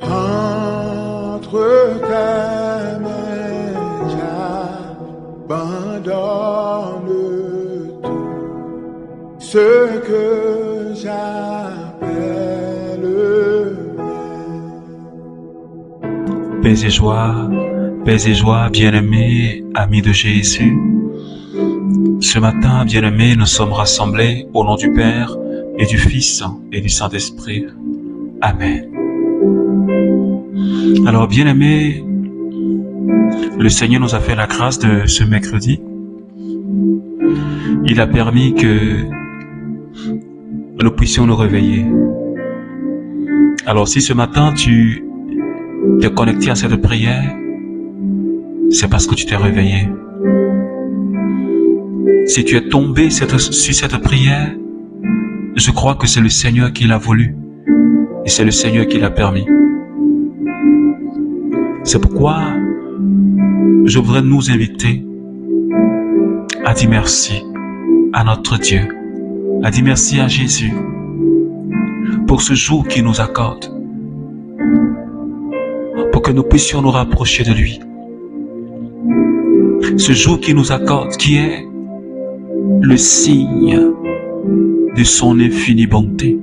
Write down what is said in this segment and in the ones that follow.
Entre tes mains, j'abandonne tout ce que j'appelle Paix et joie, bien-aimés, amis de Jésus. Ce matin, bien-aimés, nous sommes rassemblés au nom du Père et du Fils et du Saint-Esprit. Amen. Alors, bien-aimés, le Seigneur nous a fait la grâce de ce mercredi. Il a permis que nous puissions nous réveiller. Alors, si ce matin tu t'es connecté à cette prière, c'est parce que tu t'es réveillé. Si tu es tombé sur cette prière, je crois que c'est le Seigneur qui l'a voulu et c'est le Seigneur qui l'a permis. C'est pourquoi je voudrais nous inviter à dire merci à notre Dieu, à dire merci à Jésus pour ce jour qu'il nous accorde, pour que nous puissions nous rapprocher de lui. Ce jour qu'il nous accorde, qui est le signe de son infinie bonté,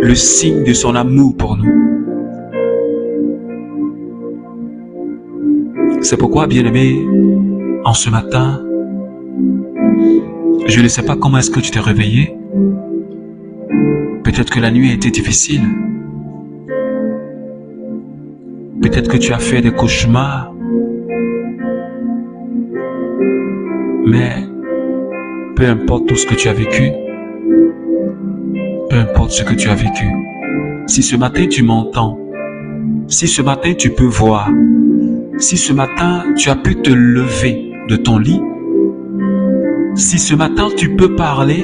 le signe de son amour pour nous. C'est pourquoi, bien-aimé, en ce matin, je ne sais pas comment est-ce que tu t'es réveillé. Peut-être que la nuit a été difficile. Peut-être que tu as fait des cauchemars. Mais peu importe tout ce que tu as vécu, peu importe ce que tu as vécu, si ce matin tu m'entends, si ce matin tu peux voir, si ce matin tu as pu te lever de ton lit, si ce matin tu peux parler,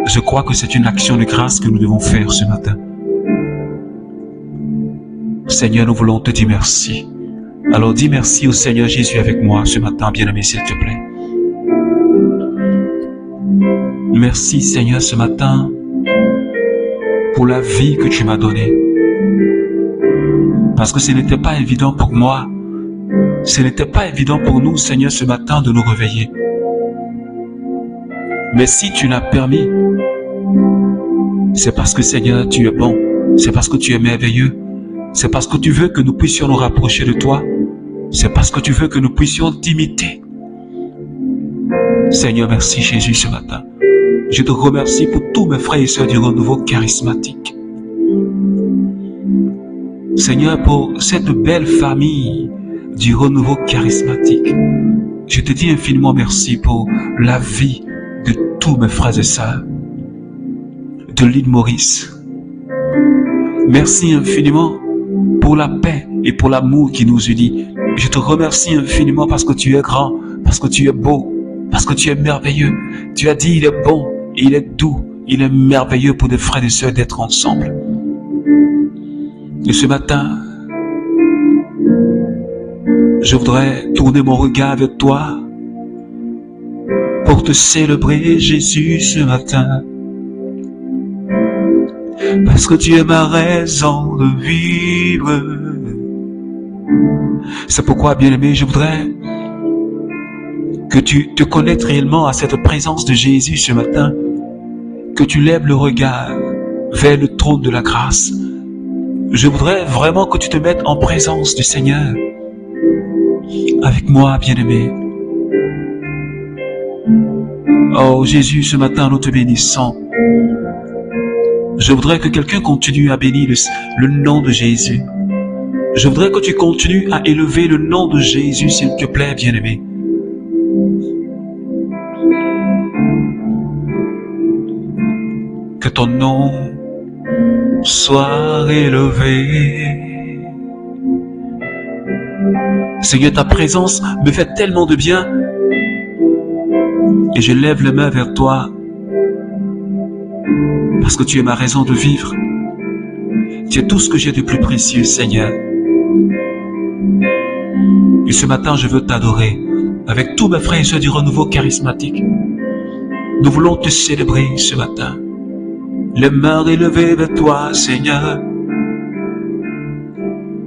je crois que c'est une action de grâce que nous devons faire ce matin. Seigneur, nous voulons te dire merci. Alors dis merci au Seigneur Jésus avec moi ce matin, bien-aimé, s'il te plaît. Merci Seigneur ce matin pour la vie que tu m'as donnée. Parce que ce n'était pas évident pour moi, ce n'était pas évident pour nous, Seigneur, ce matin de nous réveiller. Mais si tu l'as permis, c'est parce que Seigneur, tu es bon, c'est parce que tu es merveilleux, c'est parce que tu veux que nous puissions nous rapprocher de toi, c'est parce que tu veux que nous puissions t'imiter. Seigneur, merci Jésus ce matin. Je te remercie pour tous mes frères et sœurs du renouveau charismatique. Seigneur, pour cette belle famille du renouveau charismatique, je te dis infiniment merci pour la vie de tous mes frères et sœurs de l'île Maurice. Merci infiniment pour la paix et pour l'amour qui nous unit. Je te remercie infiniment parce que tu es grand, parce que tu es beau, parce que tu es merveilleux. Tu as dit, il est bon, il est doux, il est merveilleux pour des frères et sœurs d'être ensemble. Et ce matin, je voudrais tourner mon regard vers toi pour te célébrer, Jésus, ce matin. Parce que tu es ma raison de vivre. C'est pourquoi, bien-aimé, je voudrais que tu te connectes réellement à cette présence de Jésus ce matin, que tu lèves le regard vers le trône de la grâce. Je voudrais vraiment que tu te mettes en présence du Seigneur avec moi, bien-aimé. Oh Jésus, ce matin, nous te bénissons. Je voudrais que quelqu'un continue à bénir le nom de Jésus. Je voudrais que tu continues à élever le nom de Jésus, s'il te plaît, bien-aimé. Que ton nom soit élevé. Seigneur, ta présence me fait tellement de bien. Et je lève les mains vers toi. Parce que tu es ma raison de vivre. Tu es tout ce que j'ai de plus précieux, Seigneur. Et ce matin, je veux t'adorer avec tous mes frères et sœurs du renouveau charismatique. Nous voulons te célébrer ce matin. les mains relevées vers toi, Seigneur.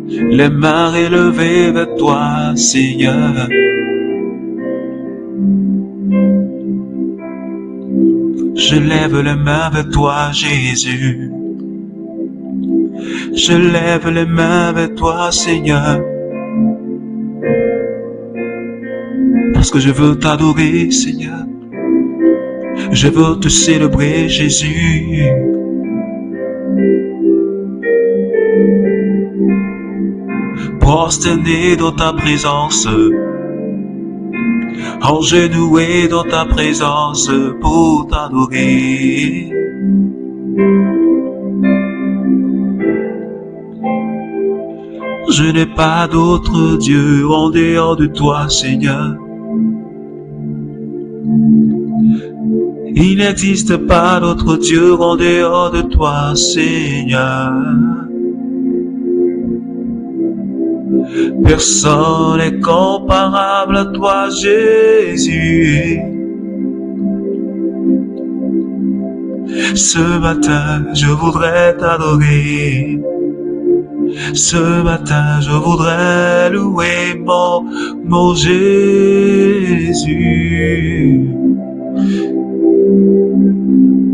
Les mains relevées vers toi, Seigneur. Je lève les mains vers toi, Jésus. Je lève les mains vers toi, Seigneur. Parce que je veux t'adorer, Seigneur. Je veux te célébrer, Jésus. Prosterné dans ta présence, engenoué dans ta présence pour t'adorer. Je n'ai pas d'autre Dieu en dehors de toi, Seigneur. Il n'existe pas d'autre Dieu en dehors de toi, Seigneur. Personne n'est comparable à toi, Jésus. Ce matin, je voudrais t'adorer. Ce matin, je voudrais louer mon Jésus.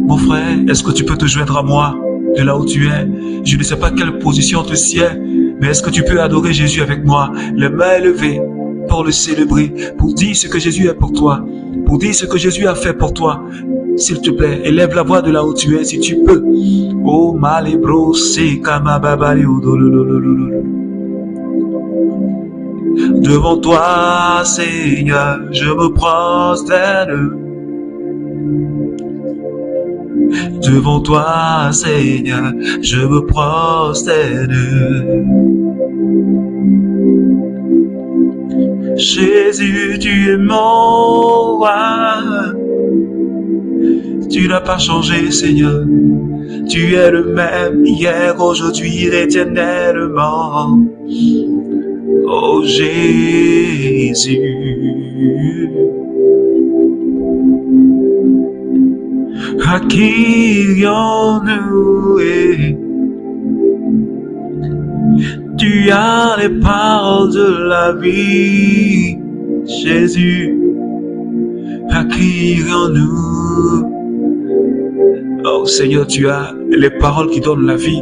Mon frère, est-ce que tu peux te joindre à moi de là où tu es? Je ne sais pas quelle position tu sieds, mais est-ce que tu peux adorer Jésus avec moi, les mains élevées, pour le célébrer, pour dire ce que Jésus est pour toi, pour dire ce que Jésus a fait pour toi? S'il te plaît, élève la voix de là où tu es, si tu peux. Oh, malébro, c'est kamababaliou. Devant toi, Seigneur, je me prosterne. Devant toi, Seigneur, je me prosterne. Jésus, tu es mon roi. Tu n'as pas changé, Seigneur. Tu es le même hier, aujourd'hui, éternellement. Oh Jésus. À qui irions-nous? Tu as les paroles de la vie, Jésus. À qui irions-nous? Oh Seigneur, tu as les paroles qui donnent la vie.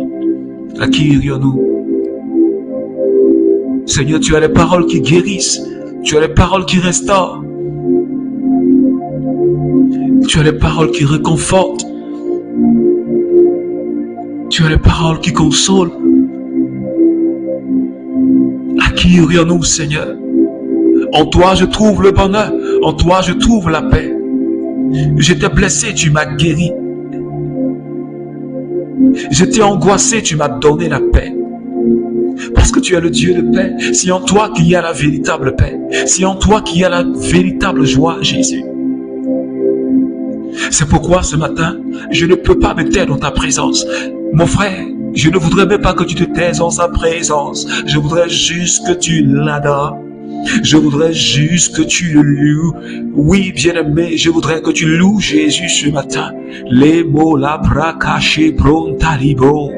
À qui irions-nous? Seigneur, tu as les paroles qui guérissent. Tu as les paroles qui restaurent. Tu as les paroles qui réconfortent. Tu as les paroles qui consolent. À qui irions-nous, Seigneur? En toi, je trouve le bonheur. En toi, je trouve la paix. J'étais blessé, tu m'as guéri. J'étais angoissé, tu m'as donné la paix. Parce que tu es le Dieu de paix. C'est en toi qu'il y a la véritable paix. C'est en toi qu'il y a la véritable joie, Jésus. C'est pourquoi ce matin, je ne peux pas me taire dans ta présence. Mon frère, je ne voudrais même pas que tu te taises en sa présence. Je voudrais juste que tu l'adores. Je voudrais juste que tu le loues. Oui, bien-aimé, je voudrais que tu loues Jésus ce matin. Les mots la bras cachés brontalibo.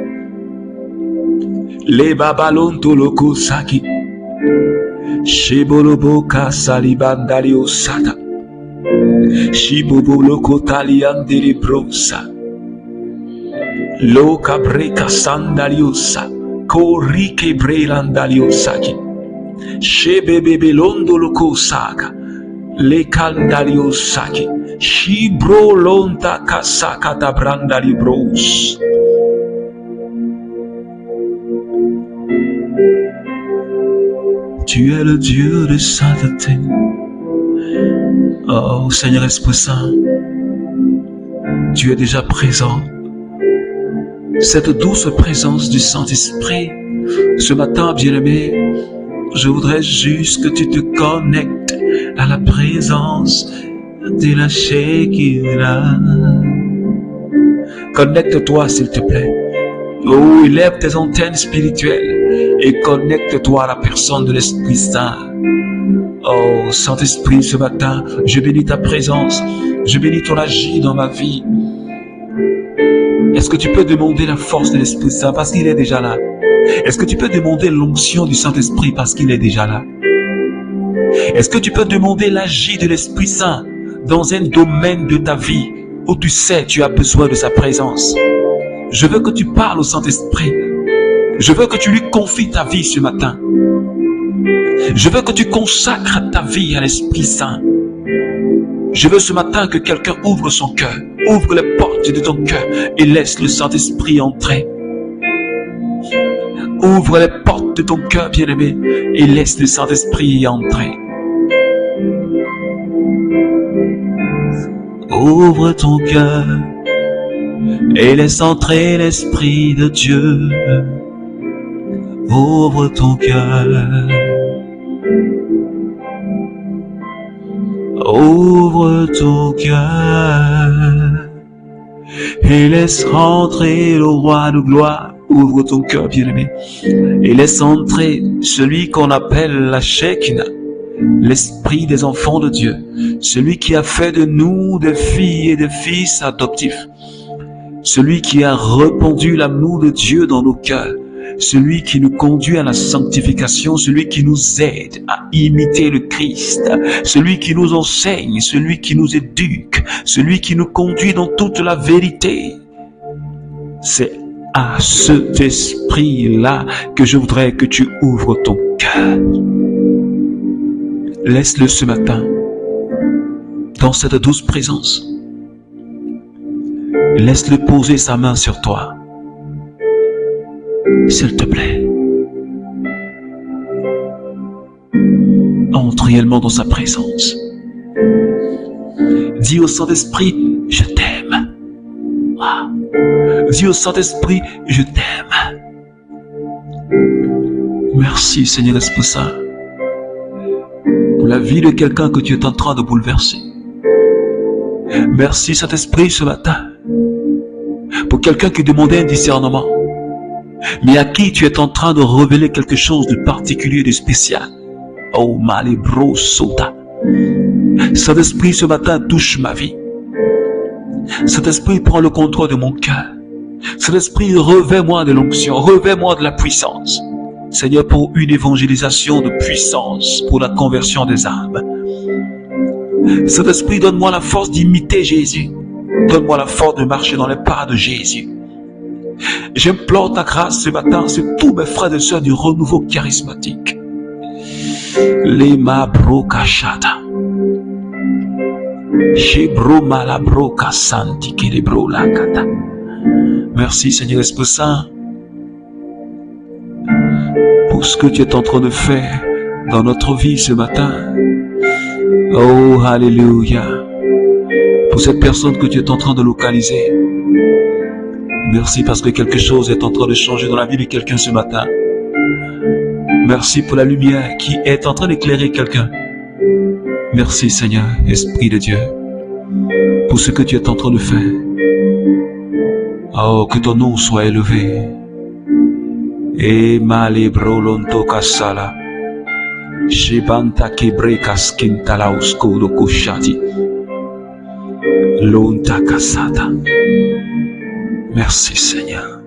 Les babalon toloko saki. Sheboloboka salibandalio sata. Shiboboloko taliandele brosa. Loka breka sandaliosa. Korike brelandalio saki. Shebebebe londoloko saka. Le candalio saki. Shibro lonta kasaka da brandali bros. Tu es le Dieu de sainteté. Oh Seigneur Esprit Saint, tu es déjà présent. Cette douce présence du Saint-Esprit, ce matin, bien-aimé, je voudrais juste que tu te connectes à la présence de la Shekinah. Connecte-toi, s'il te plaît. Oh, élève tes antennes spirituelles et connecte-toi à la personne de l'Esprit Saint. Oh, Saint-Esprit, ce matin, je bénis ta présence. Je bénis ton agir dans ma vie. Est-ce que tu peux demander la force de l'Esprit Saint parce qu'il est déjà là? Est-ce que tu peux demander l'onction du Saint-Esprit parce qu'il est déjà là? Est-ce que tu peux demander l'agir de l'Esprit Saint dans un domaine de ta vie où tu sais tu as besoin de sa présence? Je veux que tu parles au Saint-Esprit. Je veux que tu lui confies ta vie ce matin. Je veux que tu consacres ta vie à l'Esprit Saint. Je veux ce matin que quelqu'un ouvre son cœur, ouvre les portes de ton cœur et laisse le Saint-Esprit entrer. Ouvre les portes de ton cœur, bien-aimé, et laisse le Saint-Esprit entrer. Ouvre ton cœur et laisse entrer l'Esprit de Dieu. Ouvre ton cœur. Ouvre ton cœur et laisse rentrer le roi de gloire. Ouvre ton cœur, bien-aimé, et laisse entrer celui qu'on appelle la Shekinah, l'esprit des enfants de Dieu, celui qui a fait de nous des filles et des fils adoptifs, celui qui a répandu l'amour de Dieu dans nos cœurs, celui qui nous conduit à la sanctification, celui qui nous aide à imiter le Christ, celui qui nous enseigne, celui qui nous éduque, celui qui nous conduit dans toute la vérité. C'est à cet esprit-là que je voudrais que tu ouvres ton cœur. Laisse-le ce matin dans cette douce présence. Laisse-le poser sa main sur toi. S'il te plaît. Entre réellement dans sa présence. Dis au Saint-Esprit, je t'aime. Dis au Saint-Esprit, je t'aime. Merci Seigneur Esprit Saint pour la vie de quelqu'un que tu es en train de bouleverser. Merci Saint-Esprit ce matin pour quelqu'un qui demandait un discernement, mais à qui tu es en train de révéler quelque chose de particulier, de spécial. Oh Malibro Sota. Saint-Esprit ce matin touche ma vie. Saint-Esprit prend le contrôle de mon cœur. Saint-Esprit revêt-moi de l'onction, revêt-moi de la puissance. Seigneur, pour une évangélisation de puissance, pour la conversion des âmes. Saint-Esprit, donne-moi la force d'imiter Jésus. Donne-moi la force de marcher dans les pas de Jésus. J'implore ta grâce ce matin sur tous mes frères et sœurs du renouveau charismatique. Les mabro kashata. Shebro malabro kasanti kelebro lakata. Merci Seigneur Esprit Saint pour ce que tu es en train de faire dans notre vie ce matin. Oh, Alléluia. Pour cette personne que tu es en train de localiser. Merci parce que quelque chose est en train de changer dans la vie de quelqu'un ce matin. Merci pour la lumière qui est en train d'éclairer quelqu'un. Merci Seigneur, Esprit de Dieu, pour ce que tu es en train de faire. Oh, que ton nom soit élevé. Et malibro lonto kasala. Shibanta kebrekas kintalaosko do kushati. Lonta kasata. Merci Seigneur.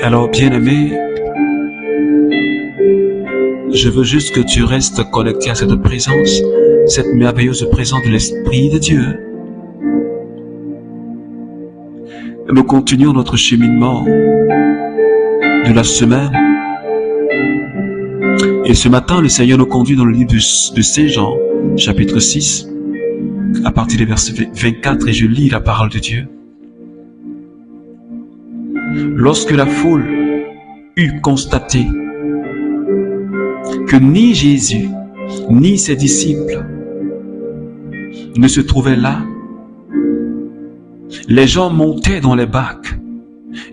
Alors bien-aimé, je veux juste que tu restes connecté à cette présence, cette merveilleuse présence de l'Esprit de Dieu. Nous continuons notre cheminement de la semaine. Et ce matin, le Seigneur nous conduit dans le livre de Saint Jean, chapitre 6, à partir du verset 24, et je lis la parole de Dieu. Lorsque la foule eut constaté que ni Jésus, ni ses disciples ne se trouvaient là, les gens montaient dans les barques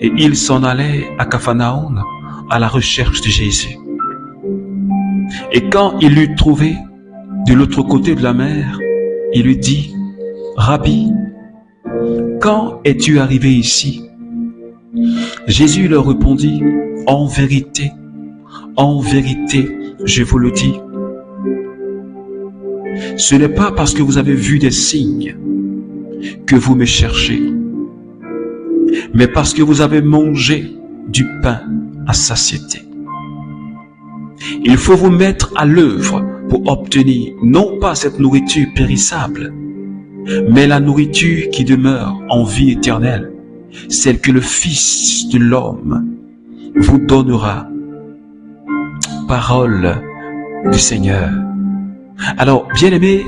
et ils s'en allaient à Capharnaüm à la recherche de Jésus. Et quand il l'eut trouvé de l'autre côté de la mer, il lui dit, « Rabbi, quand es-tu arrivé ici ?» Jésus leur répondit, « En vérité, je vous le dis, ce n'est pas parce que vous avez vu des signes que vous me cherchez, mais parce que vous avez mangé du pain à satiété. Il faut vous mettre à l'œuvre pour obtenir non pas cette nourriture périssable, mais la nourriture qui demeure en vie éternelle, celle que le Fils de l'homme vous donnera. Parole du Seigneur. Alors, bien-aimés,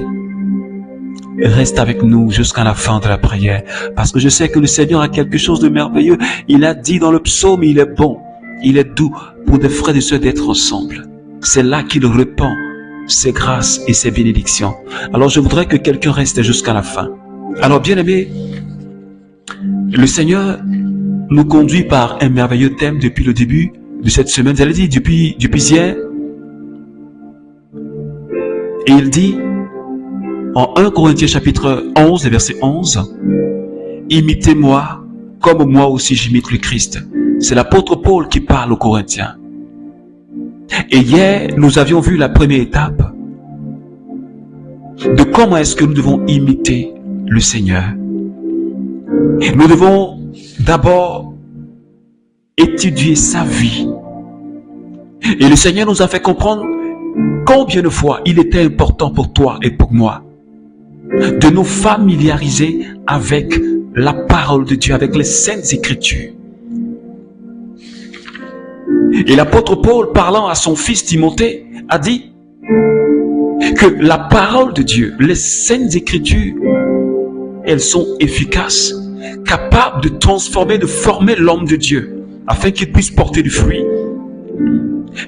reste avec nous jusqu'à la fin de la prière, parce que je sais que le Seigneur a quelque chose de merveilleux. Il a dit dans le psaume, il est bon, il est doux pour des frères et sœurs d'être ensemble. C'est là qu'il répand ses grâces et ses bénédictions. Alors je voudrais que quelqu'un reste jusqu'à la fin. Alors bien-aimés, le Seigneur nous conduit par un merveilleux thème depuis le début de cette semaine. Vous allez dire depuis hier. Et il dit en 1 Corinthiens chapitre 11, verset 11, « Imitez-moi comme moi aussi j'imite le Christ. » C'est l'apôtre Paul qui parle aux Corinthiens. Et hier, nous avions vu la première étape de comment est-ce que nous devons imiter le Seigneur. Nous devons d'abord étudier sa vie. Et le Seigneur nous a fait comprendre combien de fois il était important pour toi et pour moi de nous familiariser avec la parole de Dieu, avec les Saintes Écritures. Et l'apôtre Paul, parlant à son fils Timothée, a dit que la parole de Dieu, les Saintes Écritures, elles sont efficaces, capables de transformer, de former l'homme de Dieu, afin qu'il puisse porter du fruit.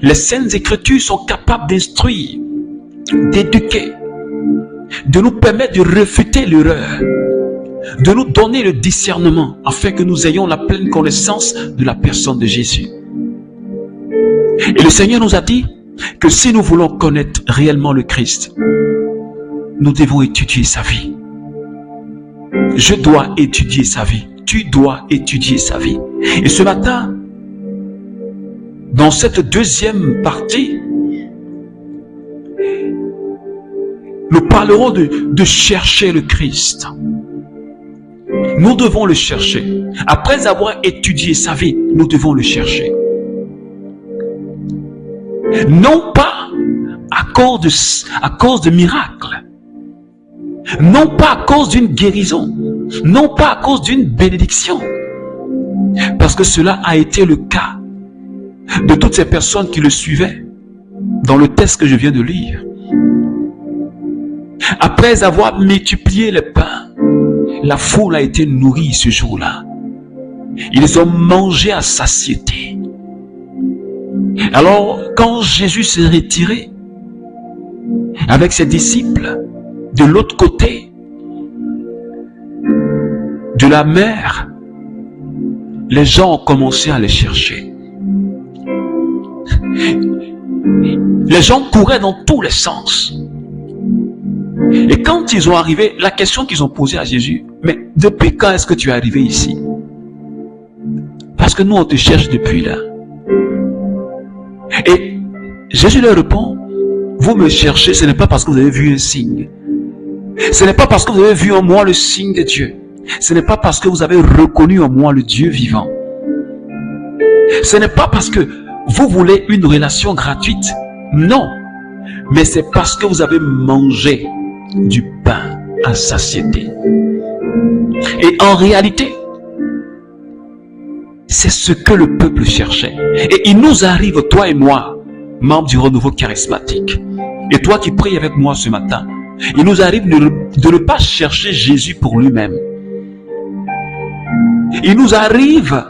Les Saintes Écritures sont capables d'instruire, d'éduquer, de nous permettre de réfuter l'erreur, de nous donner le discernement, afin que nous ayons la pleine connaissance de la personne de Jésus. Et le Seigneur nous a dit que si nous voulons connaître réellement le Christ, nous devons étudier sa vie. Je dois étudier sa vie. Tu dois étudier sa vie. Et ce matin, dans cette deuxième partie, nous parlerons de chercher le Christ. Nous devons le chercher. Après avoir étudié sa vie, nous devons le chercher. Non pas à cause de miracles, non pas à cause d'une guérison, non pas à cause d'une bénédiction, parce que cela a été le cas de toutes ces personnes qui le suivaient dans le texte que je viens de lire. Après avoir multiplié les pains, la foule a été nourrie ce jour-là. Ils ont mangé à satiété. Alors, quand Jésus s'est retiré avec ses disciples de l'autre côté de la mer, les gens ont commencé à les chercher. Les gens couraient dans tous les sens. Et quand ils ont arrivé, la question qu'ils ont posée à Jésus, mais depuis quand est-ce que tu es arrivé ici? Parce que nous on te cherche depuis là. Et Jésus leur répond, vous me cherchez, ce n'est pas parce que vous avez vu un signe. Ce n'est pas parce que vous avez vu en moi le signe de Dieu. Ce n'est pas parce que vous avez reconnu en moi le Dieu vivant. Ce n'est pas parce que vous voulez une relation gratuite. Non. Mais c'est parce que vous avez mangé du pain à satiété. Et en réalité, c'est ce que le peuple cherchait. Et il nous arrive, toi et moi, membres du renouveau charismatique, et toi qui pries avec moi ce matin, il nous arrive de ne pas chercher Jésus pour lui-même. Il nous arrive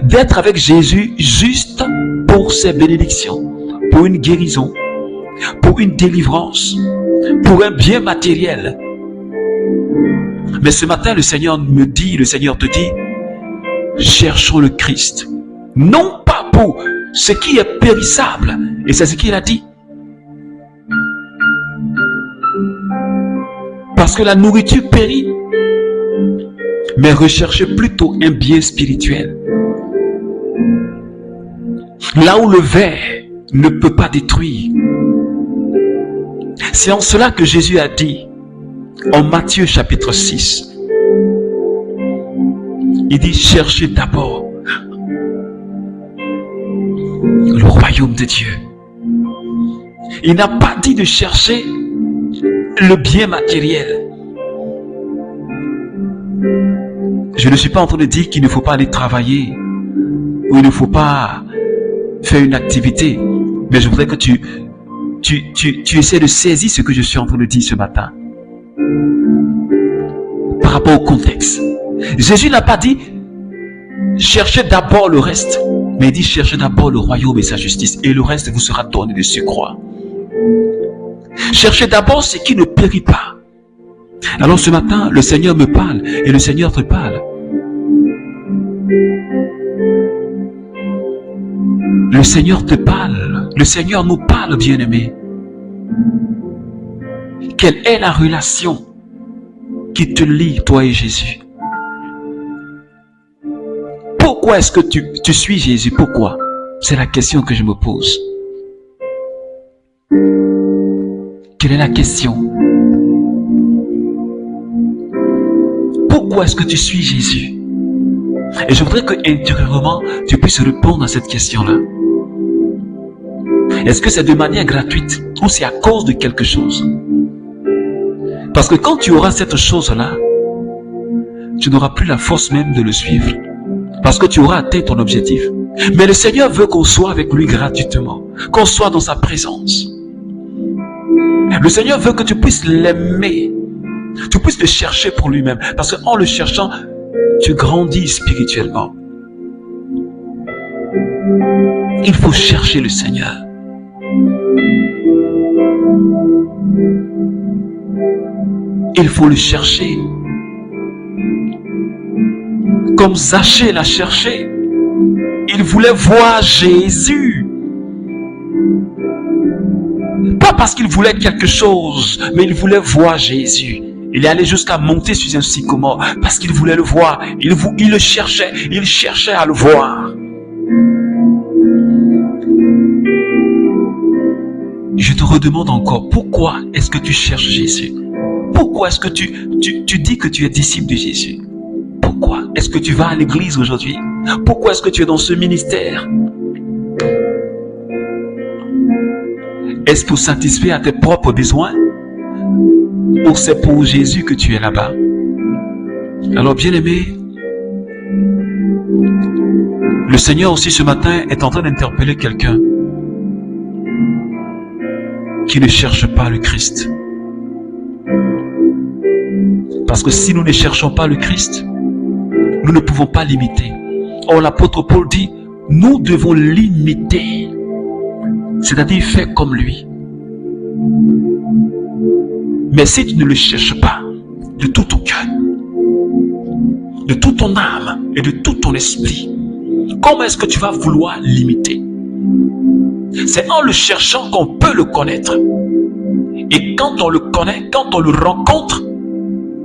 d'être avec Jésus juste pour ses bénédictions, pour une guérison, pour une délivrance, pour un bien matériel. Mais ce matin, le Seigneur te dit, cherchons le Christ. Non pas pour ce qui est périssable. Et c'est ce qu'il a dit. Parce que la nourriture périt. Mais recherchez plutôt un bien spirituel. Là où le ver ne peut pas détruire. C'est en cela que Jésus a dit, en Matthieu chapitre 6, Il dit cherchez d'abord le royaume de Dieu. Il n'a pas dit de chercher le bien matériel. Je ne suis pas en train de dire qu'il ne faut pas aller travailler ou il ne faut pas faire une activité. Mais je voudrais que tu essaies de saisir ce que je suis en train de dire ce matin. Par rapport au contexte. Jésus n'a pas dit cherchez d'abord le reste. Mais il dit cherchez d'abord le royaume et sa justice. Et le reste vous sera donné de surcroît. Cherchez d'abord ce qui ne périt pas. Alors ce matin, le Seigneur me parle et le Seigneur te parle. Le Seigneur te parle. Le Seigneur nous parle, bien-aimé. Quelle est la relation qui te lie, toi et Jésus? Pourquoi est-ce que tu suis Jésus? Pourquoi? C'est la question que je me pose. Quelle est la question? Pourquoi est-ce que tu suis Jésus? Et je voudrais que intérieurement, tu puisses répondre à cette question-là. Est-ce que c'est de manière gratuite ou c'est à cause de quelque chose? Parce que quand tu auras cette chose-là, tu n'auras plus la force même de le suivre. Parce que tu auras atteint ton objectif. Mais le Seigneur veut qu'on soit avec lui gratuitement. Qu'on soit dans sa présence. Le Seigneur veut que tu puisses l'aimer. Tu puisses le chercher pour lui-même. Parce qu'en le cherchant, tu grandis spirituellement. Il faut chercher le Seigneur. Il faut le chercher. Comme Zachée l'a cherché. Il voulait voir Jésus. Pas parce qu'il voulait quelque chose, mais il voulait voir Jésus. Il est allé jusqu'à monter sur un sycomore parce qu'il voulait le voir. Il le cherchait. Il cherchait à le voir. Je te redemande encore, pourquoi est-ce que tu cherches Jésus? Pourquoi est-ce que tu dis que tu es disciple de Jésus? Pourquoi est-ce que tu vas à l'église aujourd'hui? Pourquoi est-ce que tu es dans ce ministère? Est-ce pour satisfaire à tes propres besoins? Ou c'est pour Jésus que tu es là-bas? Alors bien-aimé, le Seigneur aussi ce matin est en train d'interpeller quelqu'un qui ne cherche pas le Christ. Parce que si nous ne cherchons pas le Christ, nous ne pouvons pas l'imiter. Or l'apôtre Paul dit, nous devons l'imiter. C'est-à-dire faire comme lui. Mais si tu ne le cherches pas de tout ton cœur, de toute ton âme et de tout ton esprit, comment est-ce que tu vas vouloir l'imiter? C'est en le cherchant qu'on peut le connaître. Et quand on le connaît, quand on le rencontre,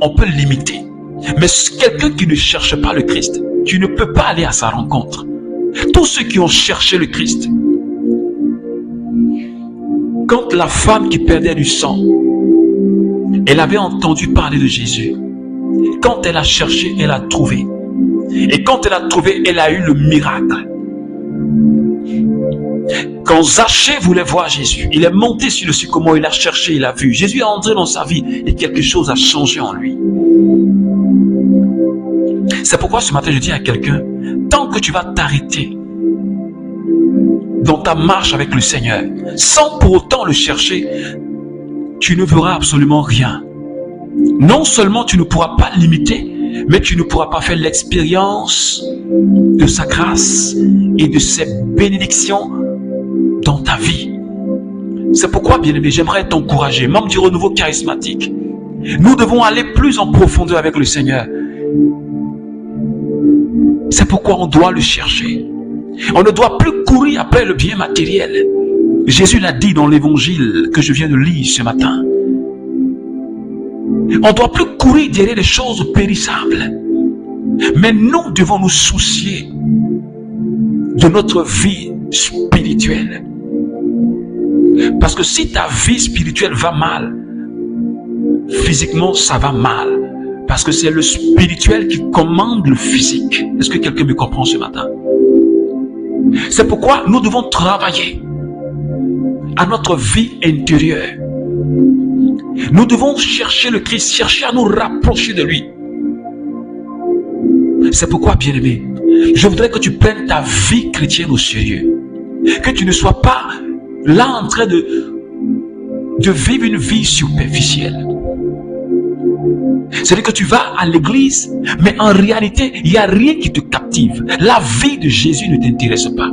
on peut l'imiter. Mais quelqu'un qui ne cherche pas le Christ, tu ne peux pas aller à sa rencontre. Tous ceux qui ont cherché le Christ, quand la femme qui perdait du sang, elle avait entendu parler de Jésus. Quand elle a cherché, elle a trouvé. Et quand elle a trouvé, elle a eu le miracle. Quand Zachée voulait voir Jésus, il est monté sur le sycomore, il a cherché, il a vu. Jésus est entré dans sa vie et quelque chose a changé en lui. C'est pourquoi ce matin je dis à quelqu'un, tant que tu vas t'arrêter dans ta marche avec le Seigneur, sans pour autant le chercher, tu ne verras absolument rien. Non seulement tu ne pourras pas l'imiter, mais tu ne pourras pas faire l'expérience de sa grâce et de ses bénédictions dans ta vie. C'est pourquoi, bien-aimé, j'aimerais t'encourager, membre du renouveau charismatique. Nous devons aller plus en profondeur avec le Seigneur. C'est pourquoi on doit le chercher. On ne doit plus courir après le bien matériel. Jésus l'a dit dans l'évangile que je viens de lire ce matin. On ne doit plus courir derrière les choses périssables. Mais nous devons nous soucier de notre vie spirituelle. Parce que si ta vie spirituelle va mal, physiquement ça va mal. Parce que c'est le spirituel qui commande le physique. Est-ce que quelqu'un me comprend ce matin? C'est pourquoi nous devons travailler à notre vie intérieure. Nous devons chercher le Christ, chercher à nous rapprocher de lui. C'est pourquoi, bien-aimé, je voudrais que tu prennes ta vie chrétienne au sérieux. Que tu ne sois pas là en train de vivre une vie superficielle. C'est-à-dire que tu vas à l'église, mais en réalité, il n'y a rien qui te captive. La vie de Jésus ne t'intéresse pas.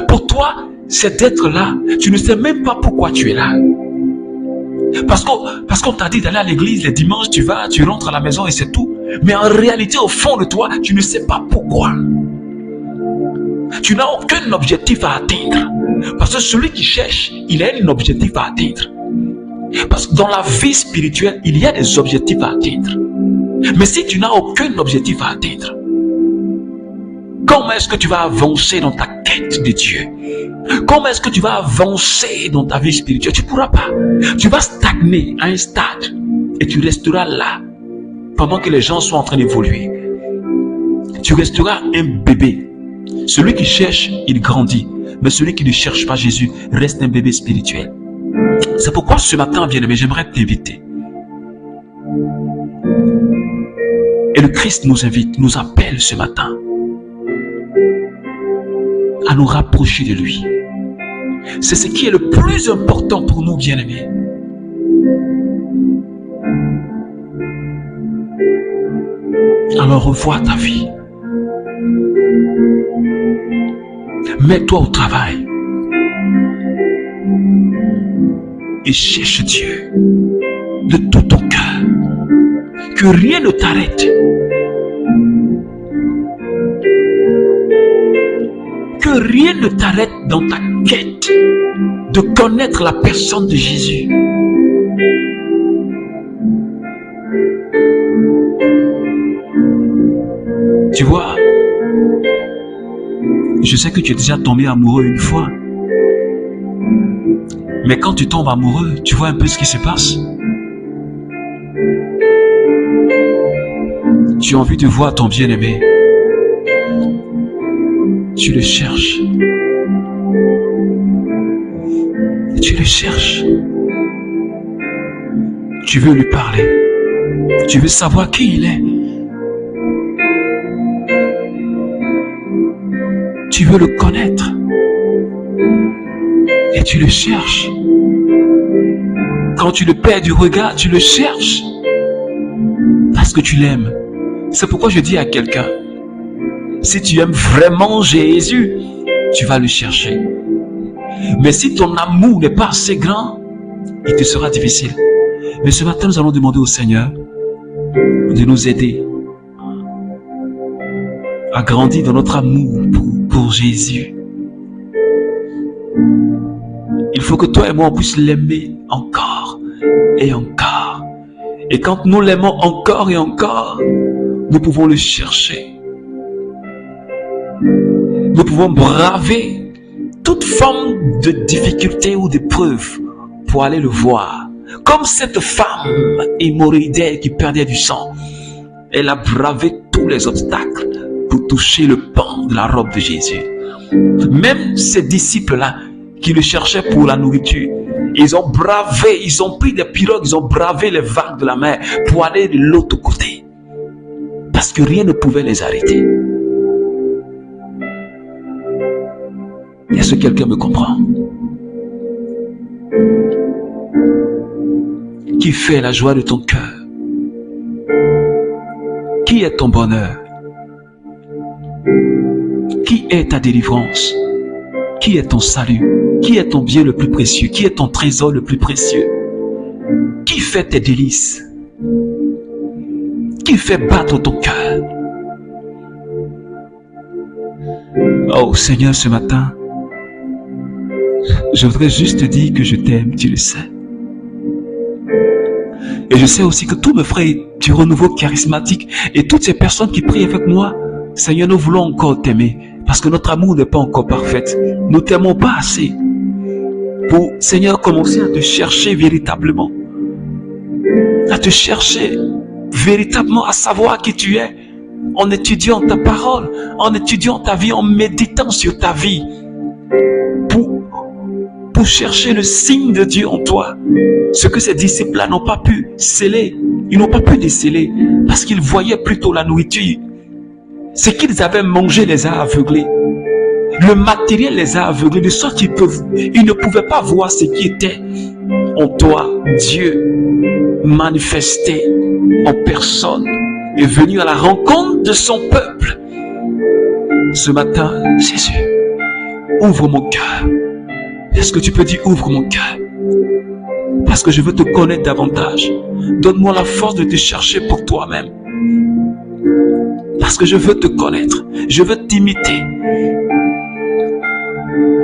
Pour toi, c'est d'être là. Tu ne sais même pas pourquoi tu es là. Parce qu'on t'a dit d'aller à l'église, les dimanches, tu vas, tu rentres à la maison et c'est tout. Mais en réalité, au fond de toi, tu ne sais pas pourquoi. Tu n'as aucun objectif à atteindre. Parce que celui qui cherche, il a un objectif à atteindre. Parce que dans la vie spirituelle, il y a des objectifs à atteindre. Mais si tu n'as aucun objectif à atteindre, comment est-ce que tu vas avancer dans ta quête de Dieu? Comment est-ce que tu vas avancer dans ta vie spirituelle? Tu ne pourras pas. Tu vas stagner à un stade et tu resteras là pendant que les gens sont en train d'évoluer. Tu resteras un bébé. Celui qui cherche, il grandit. Mais celui qui ne cherche pas Jésus reste un bébé spirituel. C'est pourquoi ce matin, bien-aimé, j'aimerais t'inviter. Et le Christ nous invite, nous appelle ce matin à nous rapprocher de lui. C'est ce qui est le plus important pour nous, bien-aimés. Alors revois ta vie. Mets-toi au travail. Et cherche Dieu de tout ton cœur. Que rien ne t'arrête. Que rien ne t'arrête dans ta quête de connaître la personne de Jésus. Tu vois, je sais que tu es déjà tombé amoureux une fois. Mais quand tu tombes amoureux, tu vois un peu ce qui se passe. Tu as envie de voir ton bien-aimé. Tu le cherches. Et tu le cherches. Tu veux lui parler. Tu veux savoir qui il est. Tu veux le connaître. Et tu le cherches. Quand tu le perds du regard, tu le cherches. Parce que tu l'aimes. C'est pourquoi je dis à quelqu'un, si tu aimes vraiment Jésus, tu vas le chercher. Mais si ton amour n'est pas assez grand, il te sera difficile. Mais ce matin, nous allons demander au Seigneur de nous aider à grandir dans notre amour pour Jésus. Il faut que toi et moi on puisse l'aimer encore et encore. Et quand nous l'aimons encore et encore, nous pouvons le chercher. Nous pouvons braver toute forme de difficulté ou d'épreuve pour aller le voir. Comme cette femme hémorroïdaire qui perdait du sang. Elle a bravé tous les obstacles pour toucher le pan de la robe de Jésus. Même ces disciples-là qui le cherchaient pour la nourriture, ils ont bravé, ils ont pris des pirogues, ils ont bravé les vagues de la mer pour aller de l'autre côté. Parce que rien ne pouvait les arrêter. Est-ce que quelqu'un me comprend? Qui fait la joie de ton cœur? Qui est ton bonheur? Qui est ta délivrance? Qui est ton salut? Qui est ton bien le plus précieux? Qui est ton trésor le plus précieux? Qui fait tes délices? Qui fait battre ton cœur? Oh Seigneur, ce matin, je voudrais juste te dire que je t'aime, tu le sais. Et je sais aussi que tous mes frères du renouveau charismatique et toutes ces personnes qui prient avec moi, Seigneur, nous voulons encore t'aimer parce que notre amour n'est pas encore parfait. Nous ne t'aimons pas assez pour, Seigneur, commencer à te chercher véritablement. À te chercher véritablement à savoir qui tu es, en étudiant ta parole, en étudiant ta vie, en méditant sur ta vie, pour chercher le signe de Dieu en toi. Ce que ces disciples-là n'ont pas pu sceller, ils n'ont pas pu déceler, parce qu'ils voyaient plutôt la nourriture. Ce qu'ils avaient mangé les a aveuglés. Le matériel les a aveuglés, de sorte qu'ils ne pouvaient pas voir ce qui était en toi. Dieu manifesté en personne est venu à la rencontre de son peuple. Ce matin, Jésus, ouvre mon cœur. Est-ce que tu peux dire ouvre mon cœur? Parce que je veux te connaître davantage. Donne-moi la force de te chercher pour toi-même. Parce que je veux te connaître. Je veux t'imiter.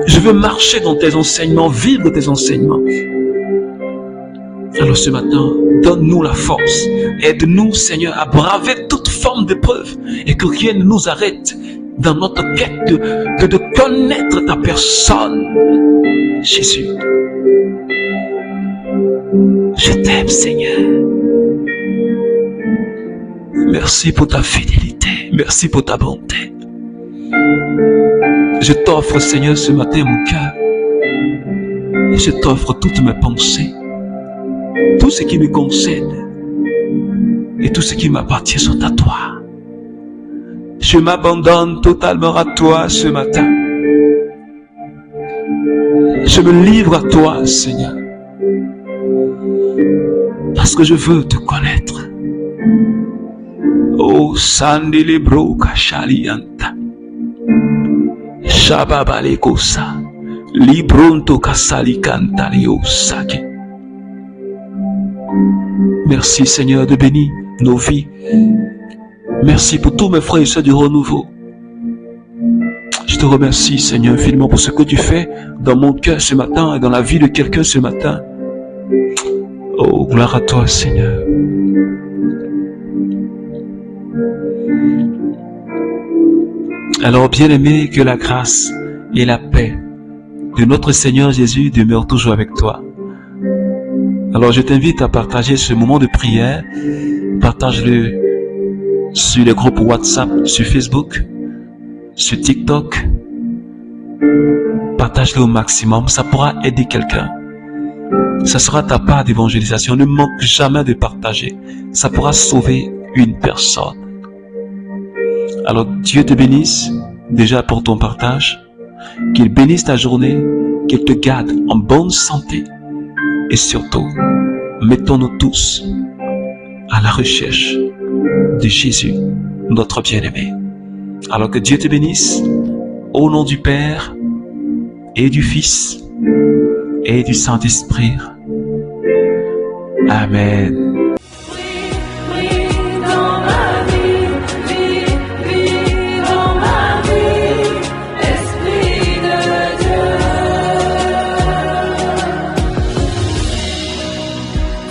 Je veux marcher dans tes enseignements, vivre tes enseignements. Alors ce matin, donne-nous la force. Aide-nous, Seigneur, à braver toute forme d'épreuve et que rien ne nous arrête dans notre quête de connaître ta personne. Jésus, je t'aime, Seigneur. Merci pour ta fidélité. Merci pour ta bonté. Je t'offre, Seigneur, ce matin mon cœur. Et je t'offre toutes mes pensées. Tout ce qui me concerne. Et tout ce qui m'appartient sont à toi. Je m'abandonne totalement à toi ce matin. Je me livre à toi, Seigneur. Parce que je veux te connaître. Oh, Sandi Lebro Kashalianta. Shababale Kosa. Libronto Kasali Cantalio Sake. Merci, Seigneur, de bénir nos vies. Merci pour tous mes frères et sœurs du renouveau. Je te remercie, Seigneur, infiniment pour ce que tu fais dans mon cœur ce matin et dans la vie de quelqu'un ce matin. Oh, gloire à toi, Seigneur. Alors, bien-aimé, que la grâce et la paix de notre Seigneur Jésus demeurent toujours avec toi. Alors, je t'invite à partager ce moment de prière. Partage-le sur les groupes WhatsApp, sur Facebook, sur TikTok. Partage-le au maximum. Ça pourra aider quelqu'un. Ça sera ta part d'évangélisation. Ne manque jamais de partager. Ça pourra sauver une personne. Alors, Dieu te bénisse déjà pour ton partage. Qu'il bénisse ta journée. Qu'il te garde en bonne santé. Et surtout, mettons-nous tous à la recherche de Jésus, notre bien-aimé. Alors que Dieu te bénisse, au nom du Père et du Fils et du Saint-Esprit. Amen.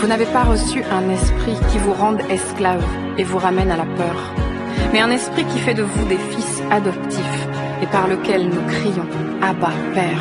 Vous n'avez pas reçu un esprit qui vous rende esclave et vous ramène à la peur, mais un esprit qui fait de vous des fils adoptifs et par lequel nous crions « Abba, Père ».